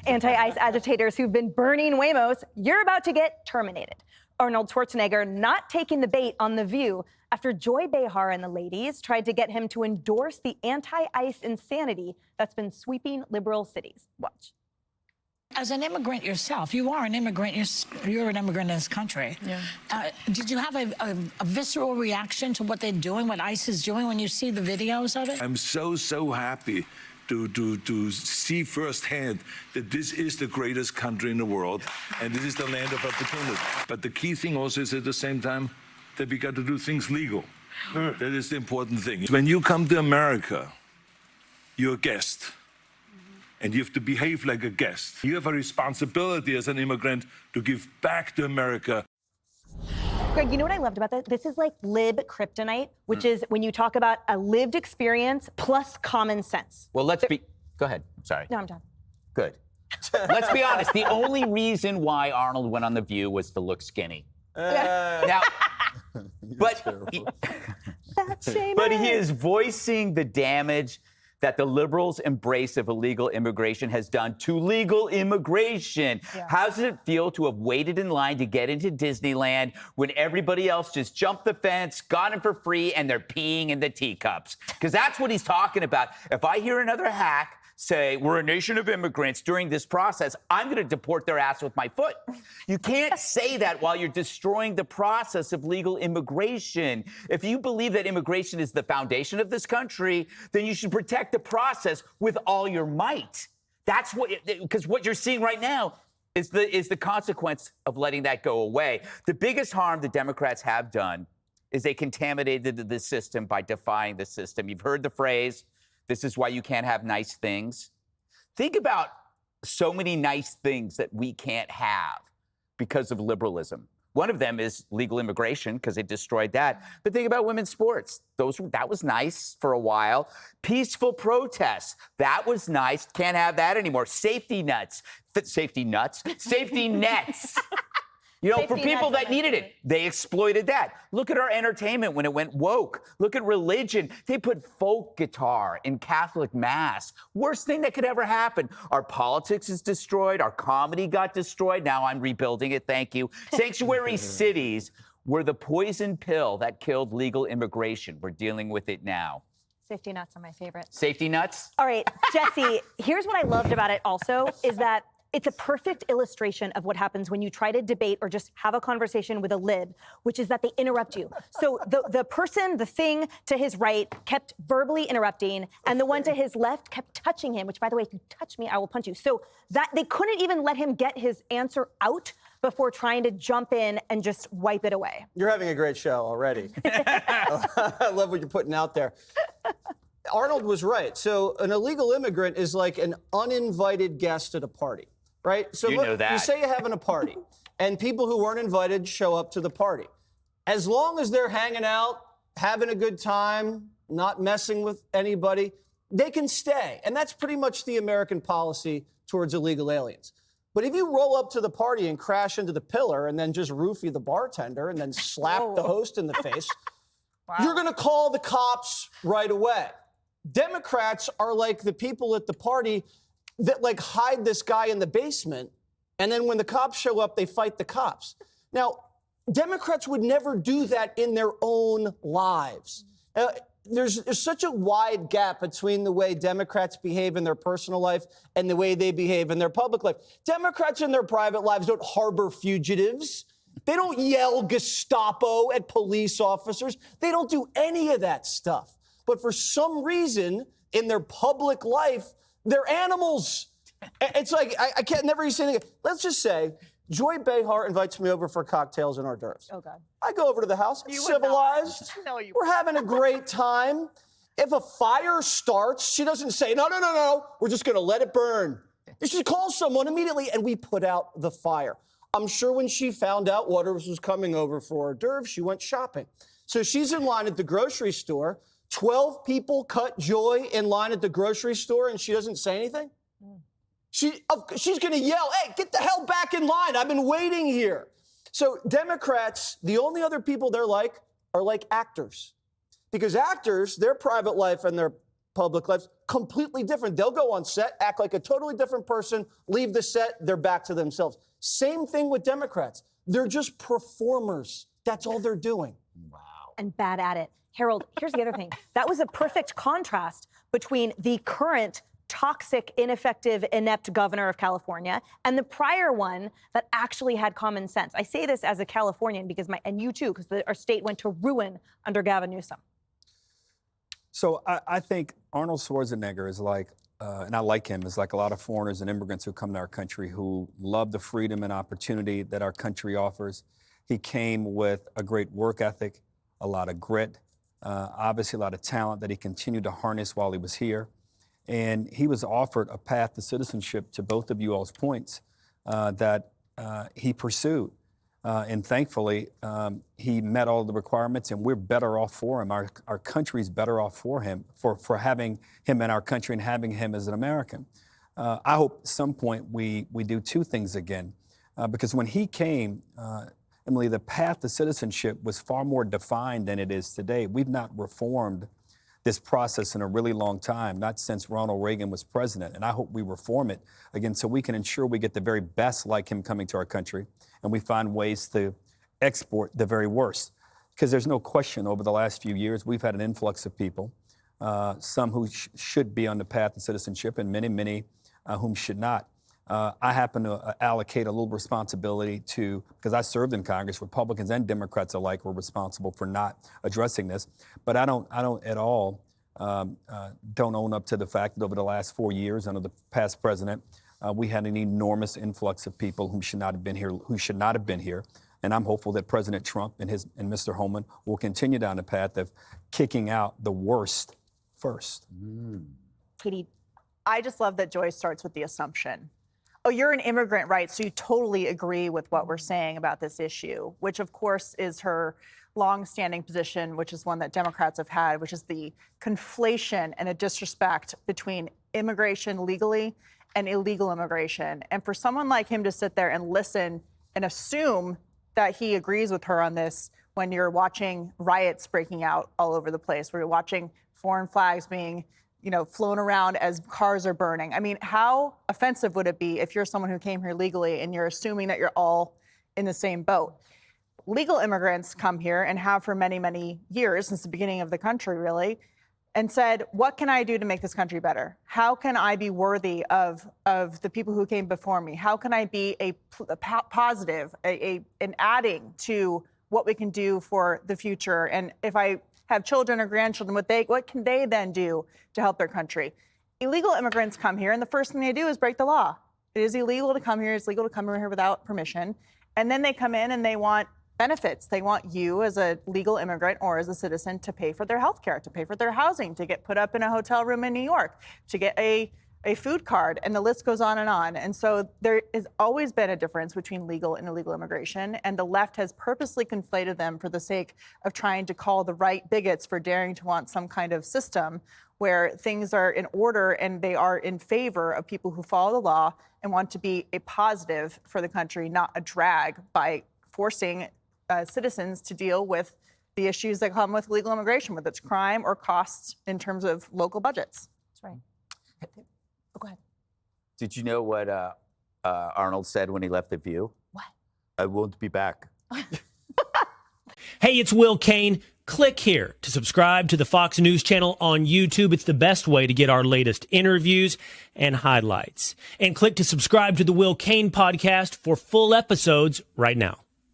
Anti-ICE agitators who've been burning Wamos, you're about to get terminated. Arnold Schwarzenegger not taking the bait on The View after Joy Behar and the ladies tried to get him to endorse the anti-ICE insanity that's been sweeping liberal cities. Watch. As an immigrant yourself, you are an immigrant. You're an immigrant in this country. Yeah. Did you have a visceral reaction to what they're doing, what ICE is doing, when you see the videos of it? I'm so happy to see firsthand that this is the greatest country in the world, and this is the land of opportunity. But the key thing also is at the same time that we got to do things legal. That is the important thing. When you come to America, you're a guest. And you have to behave like a guest. You have a responsibility as an immigrant to give back to America. Greg, you know what I loved about that? This is like lib kryptonite, which is when you talk about a lived experience plus common sense. Well, go ahead. Sorry. No, I'm done. Good. Let's be honest. The only reason why Arnold went on The View was to look skinny. Now, but he is voicing the damage that the liberals' embrace of illegal immigration has done to legal immigration. Yeah. How does it feel to have waited in line to get into Disneyland when everybody else just jumped the fence, got in for free, and they're peeing in the teacups? Because that's what he's talking about. If I hear another hack say, we're a nation of immigrants during this process, I'm going to deport their ass with my foot. You can't say that while you're destroying the process of legal immigration. If you believe that immigration is the foundation of this country, then you should protect the process with all your might. That's what, because what you're seeing right now is the consequence of letting that go away. The biggest harm the Democrats have done is they contaminated the system by defying the system. You've heard the phrase, this is why you can't have nice things. Think about so many nice things that we can't have because of liberalism. One of them is legal immigration, because they destroyed that. But think about women's sports. That was nice for a while. Peaceful protests. That was nice. Can't have that anymore. Safety nets. Safety nets. You know, for people that needed it, they exploited that. Look at our entertainment when it went woke. Look at religion. They put folk guitar in Catholic Mass. Worst thing that could ever happen. Our politics is destroyed. Our comedy got destroyed. Now I'm rebuilding it. Thank you. Sanctuary cities were the poison pill that killed legal immigration. We're dealing with it now. Safety nuts are my favorite. Safety nuts? All right, Jesse, here's what I loved about it also is that it's a perfect illustration of what happens when you try to debate or just have a conversation with a lib, which is that they interrupt you. So the person, the thing to his right kept verbally interrupting, and the one to his left kept touching him, which, by the way, if you touch me, I will punch you. So that they couldn't even let him get his answer out before trying to jump in and just wipe it away. You're having a great show already. I love what you're putting out there. Arnold was right. So an illegal immigrant is like an uninvited guest at a party. Right? So you say you're having a party, and people who weren't invited show up to the party. As long as they're hanging out, having a good time, not messing with anybody, they can stay. And that's pretty much the American policy towards illegal aliens. But if you roll up to the party and crash into the pillar and then just roofie the bartender and then slap the host in the face, you're going to call the cops right away. Democrats are like the people at the party that like hide this guy in the basement, and then when the cops show up, they fight the cops. Now, Democrats would never do that in their own lives. There's such a wide gap between the way Democrats behave in their personal life and the way they behave in their public life. Democrats in their private lives don't harbor fugitives. They don't yell Gestapo at police officers. They don't do any of that stuff. But for some reason, in their public life, they're animals. It's like, I can't never say anything. Let's just say Joy Behar invites me over for cocktails and hors d'oeuvres. Oh, God. I go over to the house. It's civilized. No, you We're having a great time. If a fire starts, she doesn't say, no, we're just going to let it burn. She calls someone immediately, and we put out the fire. I'm sure when she found out Waters was coming over for hors d'oeuvres, she went shopping. So she's in line at the grocery store. 12 people cut Joy in line at the grocery store, and she doesn't say anything? She's going to yell, hey, get the hell back in line. I've been waiting here. So Democrats, the only other people they're like are like actors. Because actors, their private life and their public lives, completely different. They'll go on set, act like a totally different person, leave the set, they're back to themselves. Same thing with Democrats. They're just performers. That's all they're doing. Wow. And bad at it. Harold, here's the other thing. That was a perfect contrast between the current toxic, ineffective, inept governor of California and the prior one that actually had common sense. I say this as a Californian because and you too, because our state went to ruin under Gavin Newsom. So I think Arnold Schwarzenegger is like, and I like him, is like a lot of foreigners and immigrants who come to our country who love the freedom and opportunity that our country offers. He came with a great work ethic, a lot of grit, obviously a lot of talent that he continued to harness while he was here. And he was offered a path to citizenship, to both of you all's points, that he pursued. And thankfully, he met all the requirements, and we're better off for him. Our country's better off for him, for having him in our country and having him as an American. I hope at some point we do two things again. Because when he came, Emily, the path to citizenship was far more defined than it is today. We've not reformed this process in a really long time, not since Ronald Reagan was president. And I hope we reform it again so we can ensure we get the very best like him coming to our country, and we find ways to export the very worst. Because there's no question over the last few years, we've had an influx of people, some who should be on the path to citizenship and many whom should not. I happen to allocate a little responsibility to, because I served in Congress, Republicans and Democrats alike were responsible for not addressing this. But I don't at all don't own up to the fact that over the last 4 years under the past president, we had an enormous influx of people who should not have been here, And I'm hopeful that President Trump and Mr. Holman will continue down the path of kicking out the worst first. Katie, I just love that Joy starts with the assumption. Oh, you're an immigrant, right? So you totally agree with what we're saying about this issue, which of course is her longstanding position, which is one that Democrats have had, which is the conflation and a disrespect between immigration legally and illegal immigration. And for someone like him to sit there and listen and assume that he agrees with her on this when you're watching riots breaking out all over the place, where you're watching foreign flags being flown around as cars are burning. I mean, how offensive would it be if you're someone who came here legally and you're assuming that you're all in the same boat? Legal immigrants come here and have for many, many years, since the beginning of the country, really, and said, what can I do to make this country better? How can I be worthy of the people who came before me? How can I be a positive, an adding to what we can do for the future? And if I have children or grandchildren, what can they then do to help their country? Illegal immigrants come here, and the first thing they do is break the law. It is illegal to come here. It's legal to come here without permission. And then they come in and they want benefits. They want you as a legal immigrant or as a citizen to pay for their health care, to pay for their housing, to get put up in a hotel room in New York, to get a food card, and the list goes on. And so there has always been a difference between legal and illegal immigration, and the left has purposely conflated them for the sake of trying to call the right bigots for daring to want some kind of system where things are in order and they are in favor of people who follow the law and want to be a positive for the country, not a drag, by forcing citizens to deal with the issues that come with legal immigration, whether it's crime or costs in terms of local budgets. that's right. Oh, go ahead. Did you know what Arnold said when he left The View? What? I won't be back. Hey, it's Will Kane. Click here to subscribe to the Fox News channel on YouTube. It's the best way to get our latest interviews and highlights. And click to subscribe to the Will Kane podcast for full episodes right now.